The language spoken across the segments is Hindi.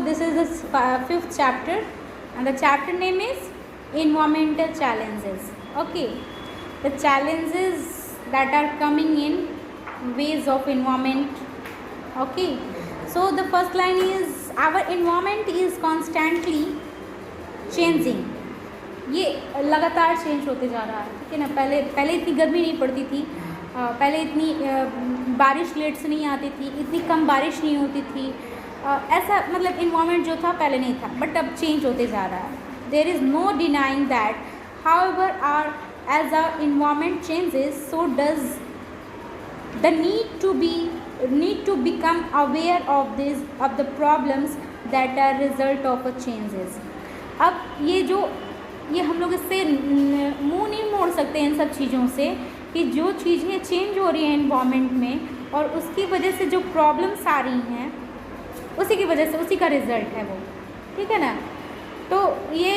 this is the fifth chapter and the chapter name is environmental challenges. Okay, the challenges that are coming in ways of environment. Okay, so the first line is our environment is constantly changing. ये लगातार चेंज होते जा रहा है, ठीक है ना। पहले इतनी गर्मी नहीं पड़ती थी, पहले इतनी बारिश लेट से नहीं आती थी, इतनी कम बारिश नहीं होती थी, ऐसा मतलब इन्वायरमेंट जो था पहले नहीं था, बट अब चेंज होते जा रहा है। There is no denying that however are as our environment changes so does the need to become aware of the problems that are result of a changes। अब ये हम लोग इससे मुंह नहीं मोड़ सकते इन सब चीज़ों से कि जो चीज़ें चेंज हो रही हैं इन्वायरमेंट में और उसकी वजह से जो प्रॉब्लम्स आ रही हैं उसी की वजह से उसी का रिज़ल्ट है वो, ठीक है ना। तो ये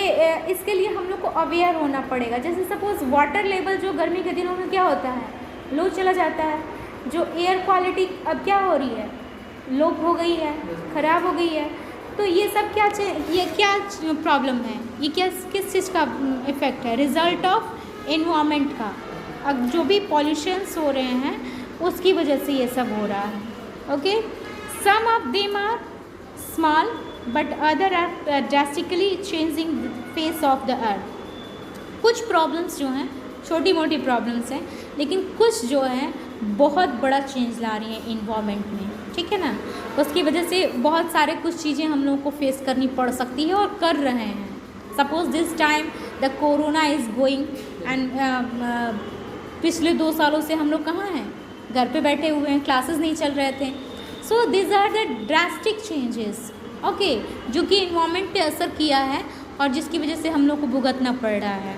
इसके लिए हम लोग को अवेयर होना पड़ेगा। जैसे सपोज़ वाटर लेवल जो गर्मी के दिनों में क्या होता है, लो चला जाता है। जो एयर क्वालिटी अब क्या हो रही है, लो हो गई है, ख़राब हो गई है। तो ये सब ये क्या प्रॉब्लम है, ये किस चीज़ का इफ़ेक्ट है, रिज़ल्ट ऑफ एनवायरनमेंट का। अब जो भी पॉल्यूशंस हो रहे हैं उसकी वजह से ये सब हो रहा है। Okay, some of them are small but other are drastically changing the face of the earth. कुछ प्रॉब्लम्स जो हैं छोटी मोटी प्रॉब्लम्स हैं, लेकिन कुछ जो हैं बहुत बड़ा चेंज ला रही हैं इन्वायरमेंट में, ठीक है ना। उसकी वजह से बहुत सारे कुछ चीज़ें हम लोगों को फेस करनी पड़ सकती है और कर रहे हैं। Suppose this time the corona is going and पिछले 2 सालों से हम लोग कहाँ हैं, घर पे बैठे हुए हैं, क्लासेस नहीं चल रहे थे। So this are the drastic changes, okay, जो कि इन्वायरमेंट पे असर किया है और जिसकी वजह से हम लोग को भुगतना पड़ रहा है।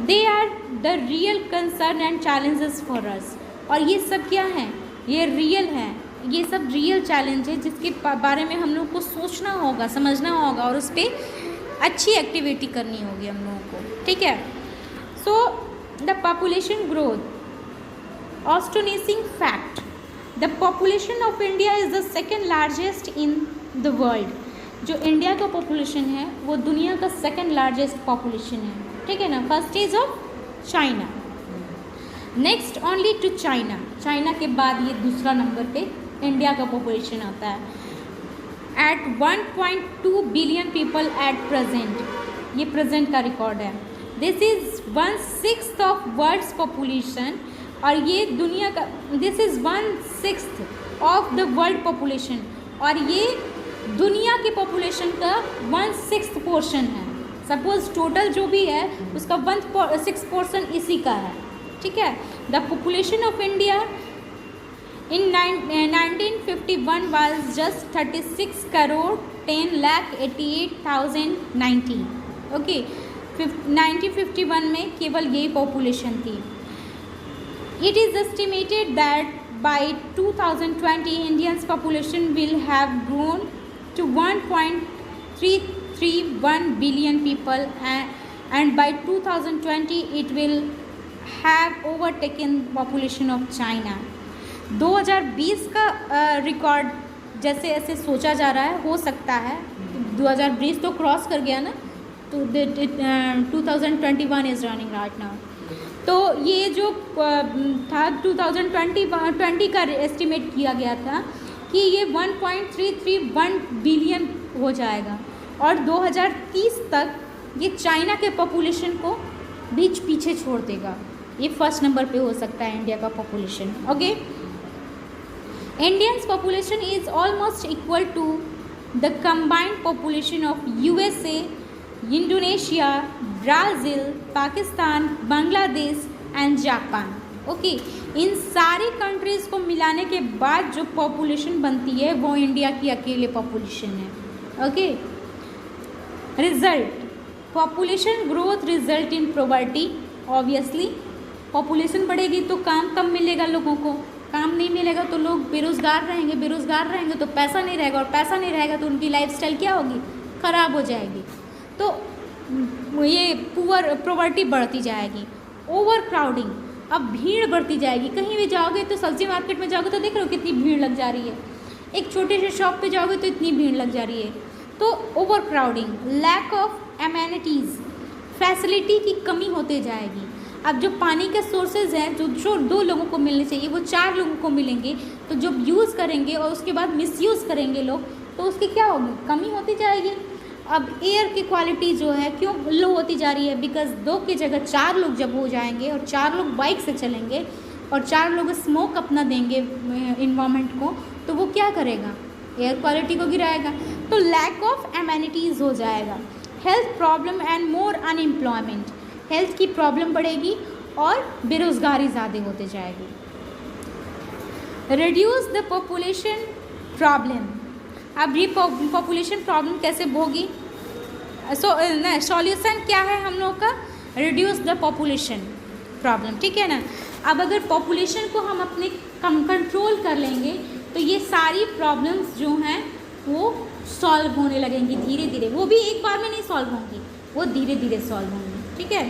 They are the real concern and challenges for us. और ये सब क्या हैं, ये रियल हैं, ये सब रियल चैलेंज है जिसके बारे में हम लोग को सोचना होगा, समझना होगा और उस पर अच्छी एक्टिविटी करनी होगी हम लोगों को, ठीक है। So the population growth, astonishing fact, the population of India is the second largest in the world. जो इंडिया का पॉपुलेशन है वो दुनिया का सेकेंड लार्जेस्ट पॉपुलेशन है, ठीक है ना। First is of China, next only to China. China के बाद ये दूसरा नंबर पे इंडिया का पॉपुलेशन आता है at 1.2 billion people at present. ये प्रेजेंट का रिकॉर्ड है। This is 1/6 of world's population और ये दुनिया का, this is 1/6 of the world population और ये दुनिया की पॉपुलेशन का 1/6 पोर्शन है। सपोज टोटल जो भी है उसका 1/6 पोर्शन इसी का है, ठीक है। The population of India in 1951 was just 36 crore 10,88,090। Okay, 1951 में केवल यही पॉपुलेशन थी। It is estimated that by 2020 Indians population will have grown to 1.331 billion people and by 2020 it will have overtaken population of China। 2020 का रिकॉर्ड जैसे ऐसे सोचा जा रहा है, हो सकता है 2020 तो क्रॉस कर गया ना, तो 2021 इज़ रनिंग राइट नाउ। तो ये जो था 2020 का एस्टिमेट किया गया था कि ये 1.331 बिलियन हो जाएगा और 2030 तक ये चाइना के पॉपुलेशन को बीच पीछे छोड़ देगा। ये फर्स्ट नंबर पे हो सकता है इंडिया का population. Okay, Indians population is almost equal to the combined population of USA, Indonesia, Brazil, Pakistan, Bangladesh and Japan. Okay, इन सारी कंट्रीज़ को मिलाने के बाद जो पॉपुलेशन बनती है वो इंडिया की अकेले पॉपुलेशन है। Okay, result, population growth result in poverty. Obviously population बढ़ेगी तो काम कम मिलेगा लोगों को, काम नहीं मिलेगा तो लोग बेरोज़गार रहेंगे, बेरोज़गार रहेंगे तो पैसा नहीं रहेगा और पैसा नहीं रहेगा तो उनकी लाइफस्टाइल क्या होगी, ख़राब हो जाएगी। तो ये पॉवर्टी बढ़ती जाएगी। ओवर क्राउडिंग, अब भीड़ बढ़ती जाएगी। कहीं भी जाओगे तो सब्जी मार्केट में जाओगे तो देख रहे हो कितनी भीड़ लग जा रही है। एक छोटे से शॉप पे जाओगे तो इतनी भीड़ लग जा रही है। तो over crowding, lack of amenities, facility की कमी होते जाएगी। अब जो पानी के सोर्सेज हैं जो 2 लोगों को मिलने चाहिए वो 4 लोगों को मिलेंगे, तो जब यूज़ करेंगे और उसके बाद मिसयूज़ करेंगे लोग तो उसकी क्या होगी, कमी होती जाएगी। अब एयर की क्वालिटी जो है क्यों लो होती जा रही है, बिकॉज 2 की जगह 4 लोग जब हो जाएंगे और 4 लोग बाइक से चलेंगे और 4 लोग स्मोक अपना देंगे इन्वायरमेंट को, तो वो क्या करेगा, एयर क्वालिटी को गिराएगा। तो लैक ऑफ एमेनिटीज़ हो जाएगा। Health problem and more unemployment, health की प्रॉब्लम बढ़ेगी और बेरोज़गारी ज़्यादा होते जाएगी। रिड्यूस द पॉपुलेशन प्रॉब्लम, अब ये पॉपुलेशन प्रॉब्लम कैसे होगी, सॉल्यूशन क्या है हम लोग का, रिड्यूस द पॉपुलेशन प्रॉब्लम, ठीक है ना। अब अगर पॉपुलेशन को हम अपने कंट्रोल कर लेंगे तो ये सारी प्रॉब्लम्स जो हैं वो सॉल्व होने लगेंगी धीरे धीरे, वो भी एक बार में नहीं सॉल्व होंगी, वो धीरे धीरे सॉल्व होंगी, ठीक है।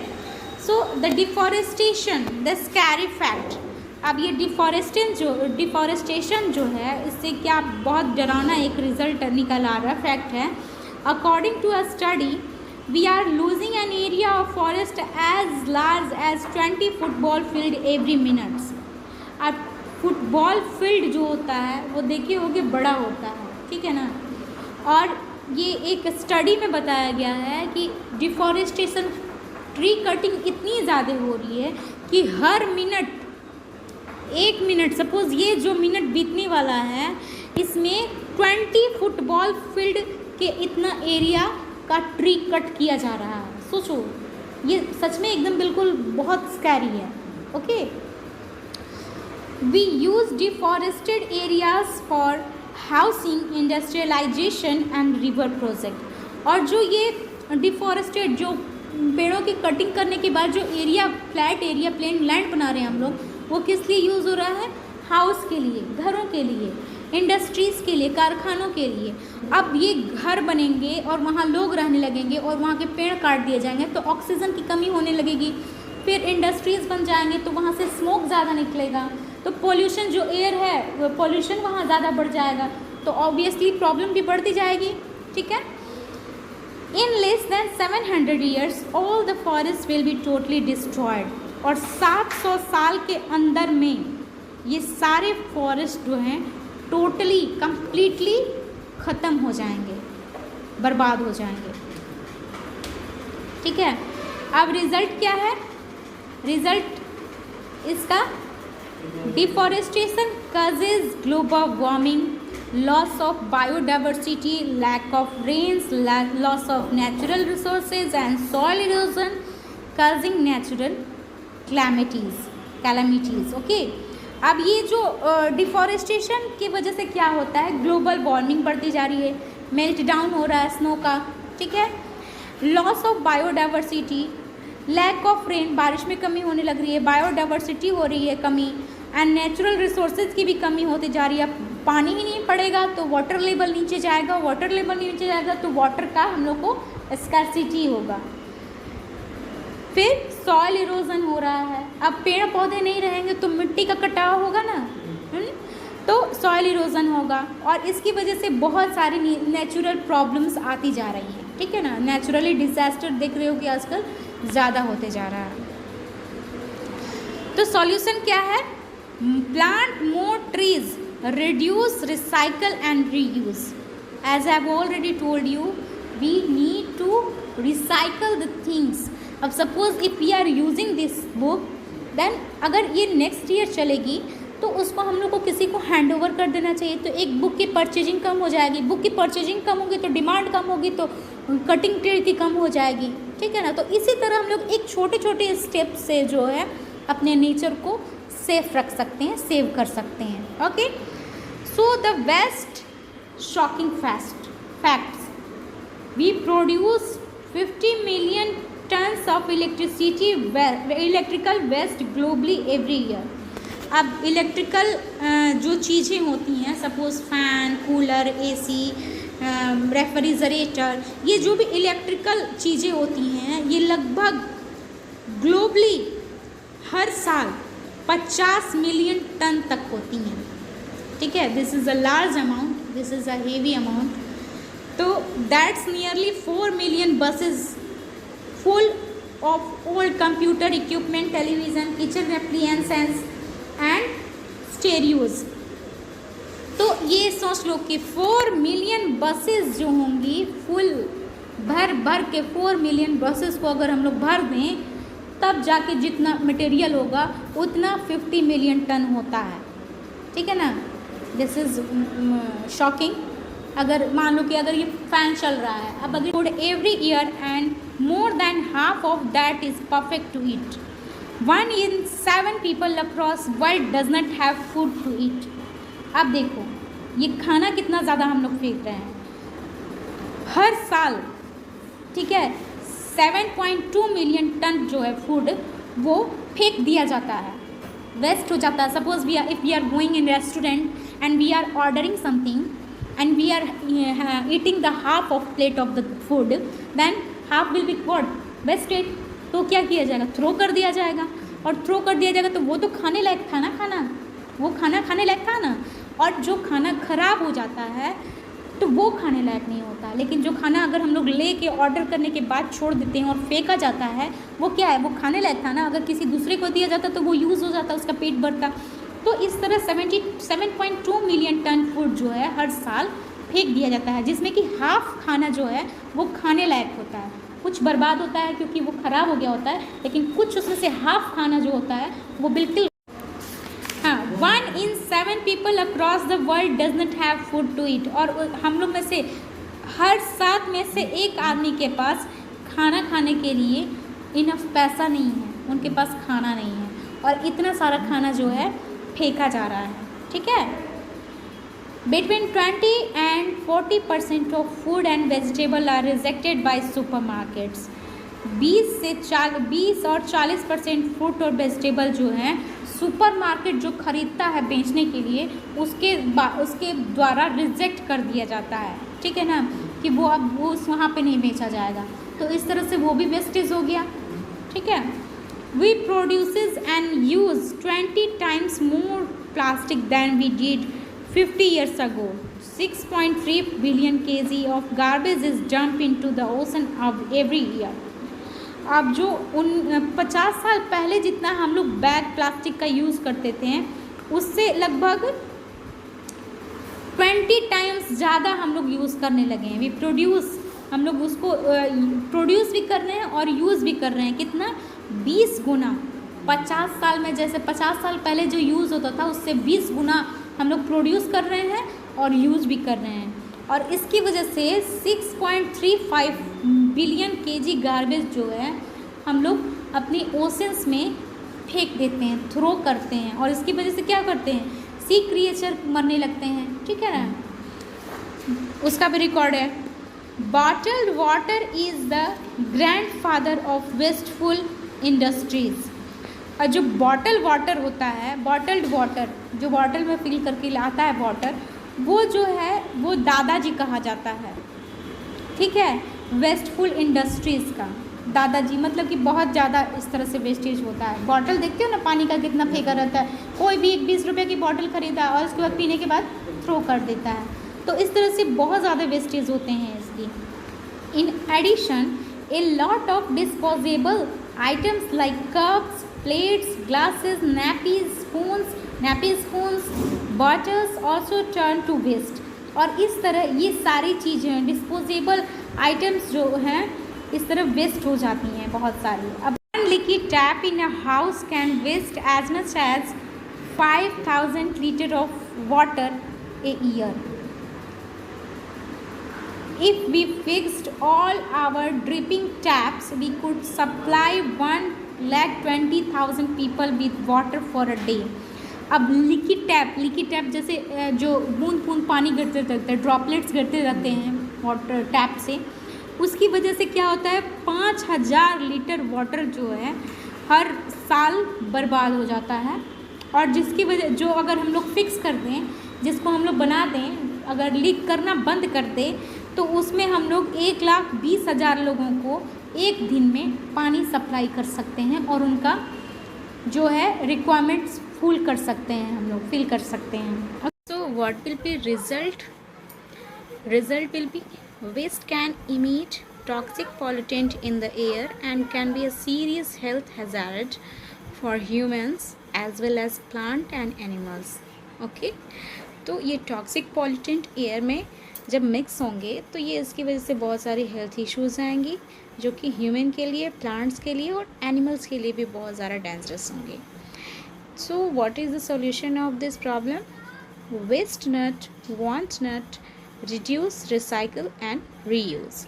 So the deforestation, the scary fact, अब ये डिफॉरेस्टेशन जो है इससे क्या बहुत डरावना एक रिजल्ट निकल आ रहा फैक्ट है। According to a study we are losing an area of forest as large as 20 football field every minutes. अब फुटबॉल फील्ड जो होता है वो देखिए होगे बड़ा होता है, ठीक है ना। और ये एक स्टडी में बताया गया है कि डिफॉरेस्टेशन, ट्री कटिंग इतनी ज़्यादा हो रही है कि हर मिनट, 1 मिनट, सपोज़ ये जो मिनट बीतने वाला है इसमें 20 फुटबॉल फील्ड के इतना एरिया का ट्री कट किया जा रहा है। सोचो, ये सच में एकदम बिल्कुल बहुत स्कैरी है। Okay, we use deforested areas for housing, industrialization and river project. और जो ये डिफॉरेस्टेड, जो पेड़ों की कटिंग करने के बाद जो area, flat area, plain land बना रहे हैं हम लोग, वो किस लिए यूज़ हो रहा है, हाउस के लिए, घरों के लिए, इंडस्ट्रीज़ के लिए, कारखानों के लिए। अब ये घर बनेंगे और वहाँ लोग रहने लगेंगे और वहाँ के पेड़ काट दिए जाएंगे तो ऑक्सीजन की कमी होने लगेगी। फिर इंडस्ट्रीज़ बन जाएंगे तो वहाँ से स्मोक ज़्यादा निकलेगा, तो पोल्यूशन जो एयर है वो पोल्यूशन वहाँ ज़्यादा बढ़ जाएगा, तो ऑब्वियसली प्रॉब्लम भी बढ़ती जाएगी, ठीक है। In less than 700 years all the forest will be totally destroyed, और 700 साल के अंदर में ये सारे फॉरेस्ट जो हैं टोटली कंप्लीटली ख़त्म हो जाएंगे, बर्बाद हो जाएंगे, ठीक है। अब रिज़ल्ट क्या है, रिज़ल्ट इसका, deforestation causes global warming, loss of biodiversity, lack of rains, loss of natural resources and soil erosion, causing natural calamities. Okay, अब ये जो डिफॉरेस्टेशन की वजह से क्या होता है, ग्लोबल वार्मिंग बढ़ती जा रही है, मेल्ट डाउन हो रहा है स्नो का, ठीक है। Loss of biodiversity, lack of rain, बारिश में कमी होने लग रही है, बायोडाइवर्सिटी हो रही है कमी, एंड नेचुरल रिसोर्सेज की भी कमी होती जा रही है। पानी ही नहीं पड़ेगा तो वाटर लेवल नीचे जाएगा, वाटर लेवल नीचे जाएगा तो वाटर का हम लोग को स्कार्सिटी होगा। फिर सॉइल इरोजन हो रहा है, अब पेड़ पौधे नहीं रहेंगे तो मिट्टी का कटाव होगा ना, तो सॉइल इरोजन होगा, और इसकी वजह से बहुत सारी नेचुरल प्रॉब्लम्स आती जा रही हैं, ठीक है ना। नेचुरली डिजास्टर देख रहे हो कि आजकल ज़्यादा होते जा रहा है। तो सॉल्यूशन क्या है, plant more trees, reduce, recycle and reuse. As I have already told you, we need to recycle the things. अब suppose if we are using this book, then अगर ये नेक्स्ट ईयर चलेगी तो उसको हम लोग को किसी को हैंड ओवर कर देना चाहिए, तो एक बुक की परचेजिंग कम हो जाएगी, बुक की परचेजिंग कम होगी तो डिमांड कम होगी, तो कटिंग ट्रेड की कम हो जाएगी, ठीक है ना। तो इसी तरह हम लोग एक छोटे छोटे स्टेप से जो है अपने नेचर को सेफ रख सकते हैं, सेव कर सकते हैं। Okay, so the best shocking facts, we produce 50 million tons of electrical waste globally every year. अब इलेक्ट्रिकल जो चीज़ें होती हैं, suppose fan, cooler, AC, refrigerator, ये जो भी इलेक्ट्रिकल चीज़ें होती हैं ये लगभग ग्लोबली हर साल 50 मिलियन टन तक होती हैं, ठीक है। This is a large amount this is a heavy amount. तो that's nearly 4 million buses full of old computer equipment, television, kitchen appliances and stereos। तो ये सोच लो कि 4 million बसेस जो होंगी फुल भर भर के 4 million बसेस को अगर हम लोग भर दें तब जाके जितना मटेरियल होगा उतना 50 million टन होता है। ठीक है ना, दिस इज़ शॉकिंग। अगर मान लो कि अगर ये फैन चल रहा है, अब अगर food every year and more than half of that is perfect to eat. 1 in 7 people across world does not have food to eat। अब देखो ये खाना कितना ज़्यादा हम लोग फेंक रहे हैं हर साल। ठीक है, 7.2 मिलियन टन जो है फूड वो फेंक दिया जाता है, वेस्ट हो जाता है। Suppose we are, if we are going in restaurant and we are ordering something and we are eating the half of plate of the food, then half will be what wasted। तो क्या किया जाएगा, थ्रो कर दिया जाएगा। और थ्रो कर दिया जाएगा तो वो तो खाने लायक था ना, वो खाना खाने लायक था ना। और जो खाना ख़राब हो जाता है तो वो खाने लायक नहीं होता। लेकिन जो खाना अगर हम लोग ले के ऑर्डर करने के बाद छोड़ देते हैं और फेंका जाता है वो क्या है, वो खाने लायक था ना। अगर किसी दूसरे को दिया जाता तो वो यूज़ हो जाता, उसका पेट भरता। तो इस तरह 77.2 मिलियन टन फूड जो है हर साल फेंक दिया जाता है, जिसमें कि हाफ खाना जो है वो खाने लायक होता है। कुछ बर्बाद होता है क्योंकि वो ख़राब हो गया होता है, लेकिन कुछ उसमें से हाफ खाना जो होता है वो बिल्कुल। हाँ, 1 in 7 people across the world does not have food to eat। और हम लोग में से हर 7 में से एक आदमी के पास खाना खाने के लिए इनफ पैसा नहीं है, उनके पास खाना नहीं है। और इतना सारा खाना जो है फेंका जा रहा है। ठीक है, between 20 and 40% of food and vegetable are rejected by supermarkets. 20 और 40% फ्रूट और वेजिटेबल जो हैं सुपरमार्केट जो ख़रीदता है बेचने के लिए उसके द्वारा रिजेक्ट कर दिया जाता है। ठीक है ना, कि वो अब वो वहाँ पे नहीं बेचा जाएगा। तो इस तरह से वो भी वेस्टेज हो गया। ठीक है, we produces and use 20 times more plastic than we did 50 years ago। 6.3 billion kg of garbage is dumped into the ocean of every year। अब जो 50 साल पहले जितना हम लोग बैग प्लास्टिक का यूज़ करते थे उससे लगभग 20 टाइम्स ज़्यादा हम लोग यूज़ करने लगे हैं। वी प्रोड्यूस, हम लोग उसको प्रोड्यूस भी कर रहे हैं और यूज़ भी कर रहे हैं। कितना, 20 गुना। 50 साल में जैसे 50 साल पहले जो यूज़ होता था उससे 20 गुना हम लोग प्रोड्यूस कर रहे हैं और यूज़ भी कर रहे हैं। और इसकी वजह से 6.35 बिलियन केजी गार्बेज जो है हम लोग अपने ओशंस में फेंक देते हैं, थ्रो करते हैं। और इसकी वजह से क्या करते हैं, सी क्रिएचर मरने लगते हैं। ठीक है ना, उसका भी रिकॉर्ड है। Bottled water is the grandfather of wasteful industries. और जो बॉटल वाटर होता है, बॉटल्ड वाटर जो बॉटल में फिल करके लाता है वाटर, वो जो है वो दादाजी कहा जाता है। ठीक है, वेस्टफुल इंडस्ट्रीज़ का दादाजी, मतलब कि बहुत ज़्यादा इस तरह से वेस्टेज होता है। बॉटल देखते हो ना पानी का कितना फेंका रहता है, कोई भी 20 रुपये की बॉटल खरीदा और उसके बाद पीने के बाद थ्रो कर देता है। तो इस तरह से बहुत ज़्यादा वेस्टेज होते हैं इसकी। In addition a lot of disposable items like cups, plates, glasses, nappy spoons, bottles also turn to waste। और इस तरह ये सारी चीज़ें डिस्पोजेबल आइटम्स जो हैं इस तरह वेस्ट हो जाती हैं बहुत सारी। अब one leaky tap in a house can waste as much as 5000 litre of water a year. If we fixed all our dripping taps, we could supply 1,20,000 people with water for a day। अब लीकी टैप जैसे जो बूंद बूंद पानी गिरते रहते हैं, ड्रॉपलेट्स गिरते रहते हैं वाटर टैप से, उसकी वजह से क्या होता है 5000 लीटर वाटर जो है हर साल बर्बाद हो जाता है। और जिसकी वजह जो अगर हम लोग फिक्स कर दें, जिसको हम लोग बना दें, अगर लीक करना बंद कर दें तो उसमें हम लोग 1,20,000 लोगों को एक दिन में पानी सप्लाई कर सकते हैं और उनका जो है रिक्वायरमेंट्स फुल कर सकते हैं, हम लोग फिल कर सकते हैं। So what will be result Result will be waste can emit toxic pollutant in the air and can be a serious health hazard for humans as well as plant and animals. Okay तो ये टॉक्सिक पॉल्यूटेंट एयर में जब मिक्स होंगे तो ये इसकी वजह से बहुत सारी हेल्थ इश्यूज आएंगी जो कि ह्यूमन के लिए, प्लांट्स के लिए और एनिमल्स के लिए भी बहुत ज़्यादा डेंजरस होंगे. So what is the solution of this problem? Waste not, want not, reduce, recycle and reuse.